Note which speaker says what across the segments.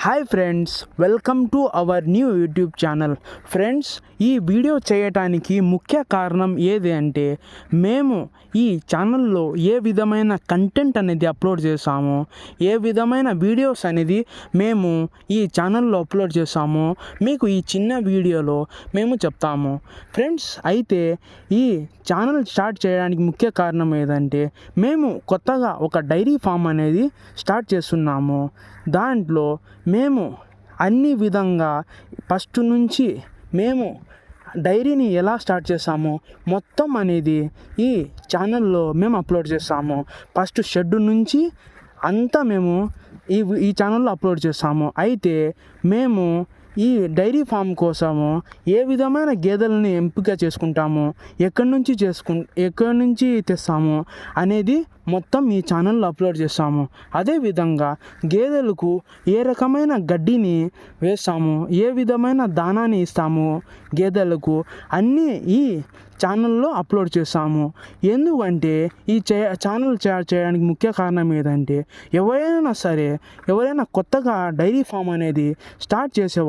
Speaker 1: Hi friends, welcome to our new YouTube channel. Friends, ఈ video చేయటానికి ముఖ్య కారణం ఏది అంటే మేము ఈ ఛానల్లో ఏ విధమైన కంటెంట్ అనేది అప్లోడ్ చేసామో, ఏ విధమైన వీడియోస్ అనేది మేము ఈ ఛానల్లో అప్లోడ్ చేసామో మీకు ఈ చిన్న వీడియోలో మేము చెప్తాము. ఫ్రెండ్స్, అయితే ఈ ఛానల్ స్టార్ట్ చేయడానికి ముఖ్య కారణం ఏదంటే మేము కొత్తగా ఒక డైరీ ఫామ్ అనేది స్టార్ట్ చేస్తున్నాము. దాంట్లో మేము అన్ని విధంగా ఫస్ట్ నుంచి మేము డైరీని ఎలా స్టార్ట్ చేసామో మొత్తం అనేది ఈ ఛానల్లో మేము అప్లోడ్ చేస్తాము. ఫస్ట్ షెడ్ నుంచి అంతా మేము ఈ ఛానల్లో అప్లోడ్ చేస్తాము. అయితే మేము ఈ డైరీ ఫామ్ కోసము ఏ విధమైన గేదెలని ఎంపిక చేసుకుంటాము, ఎక్కడి నుంచి తెస్తాము అనేది మొత్తం ఈ ఛానల్లో అప్లోడ్ చేస్తాము. అదేవిధంగా గేదెలకు ఏ రకమైన గడ్డిని వేస్తాము, ఏ విధమైన దానాన్ని ఇస్తాము గేదెలకు అన్నీ ఈ ఛానల్లో అప్లోడ్ చేస్తాము. ఎందుకంటే ఈ ఛానల్ చేయడానికి ముఖ్య కారణం ఏదంటే ఎవరైనా కొత్తగా డైరీ ఫామ్ అనేది స్టార్ట్ చేసే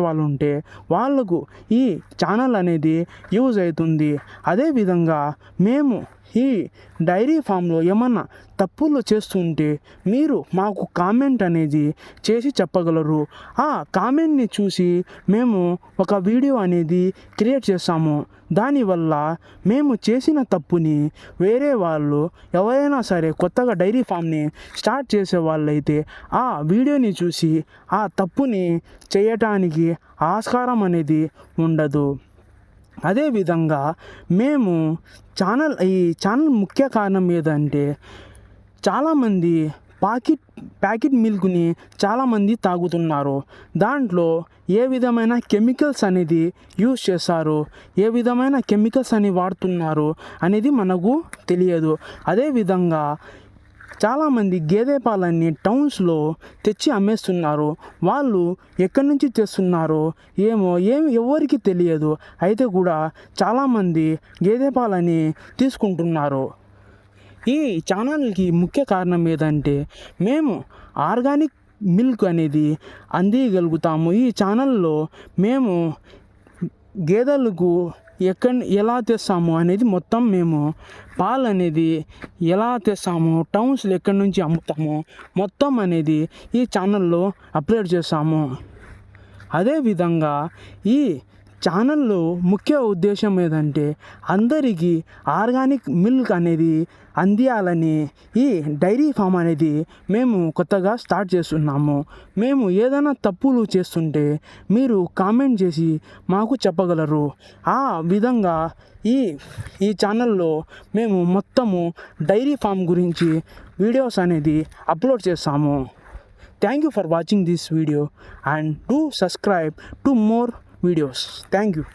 Speaker 1: వాళ్ళు ఉంటే వాళ్ళకు ఈ ఛానల్ అనేది యూజ్ అవుతుంది. అదేవిధంగా మేము ఈ డైరీ ఫామ్లో ఏమన్నా తప్పులు చేస్తుంటే మీరు మాకు కామెంట్ అనేది చేసి చెప్పగలరు. ఆ కామెంట్ని చూసి మేము ఒక వీడియో అనేది క్రియేట్ చేస్తాము. దానివల్ల మేము చేసిన తప్పుని వేరే వాళ్ళు ఎవరైనా సరే కొత్తగా డైరీ ఫామ్ని స్టార్ట్ చేసే వాళ్ళైతే ఆ వీడియోని చూసి ఆ తప్పుని చేయటానికి ఆస్కారం అనేది ఉండదు. అదేవిధంగా మేము ఈ ఛానల్ ముఖ్య కారణం ఏదంటే చాలామంది ప్యాకెట్ మిల్క్ని చాలామంది తాగుతున్నారు. దాంట్లో ఏ విధమైన కెమికల్స్ అనేది యూజ్ చేస్తారు, ఏ విధమైన కెమికల్స్ అని వాడుతున్నారు అనేది మనకు తెలియదు. అదేవిధంగా చాలామంది గేదె పాలన్నీ టౌన్స్లో తెచ్చి అమ్మేస్తున్నారు. వాళ్ళు ఎక్కడి నుంచి తెస్తున్నారో ఎవరికి తెలియదు. అయితే కూడా చాలామంది గేదె పాలని తీసుకుంటున్నారు. ఈ ఛానల్కి ముఖ్య కారణం ఏదంటే మేము ఆర్గానిక్ మిల్క్ అనేది అందియగలుగుతాము. ఈ ఛానల్లో మేము గేదెలకు ఎలా తెస్తాము అనేది మొత్తం మేము పాలు అనేది ఎలా తెస్తాము, టౌన్స్లో ఎక్కడి నుంచి అమ్ముతాము మొత్తం అనేది ఈ ఛానల్లో అప్లోడ్ చేస్తాము. అదేవిధంగా ఈ ఛానల్లో ముఖ్య ఉద్దేశం ఏదంటే అందరికీ ఆర్గానిక్ మిల్క్ అనేది అందియాలని ఈ డైరీ ఫామ్ అనేది మేము కొత్తగా స్టార్ట్ చేస్తున్నాము. మేము ఏదైనా తప్పులు చేస్తుంటే మీరు కామెంట్ చేసి మాకు చెప్పగలరు. ఆ విధంగా ఈ ఛానల్లో మేము మొత్తము డైరీ ఫామ్ గురించి వీడియోస్ అనేది అప్లోడ్ చేస్తాము. Thank you for watching this video and do subscribe to more videos. Thank you.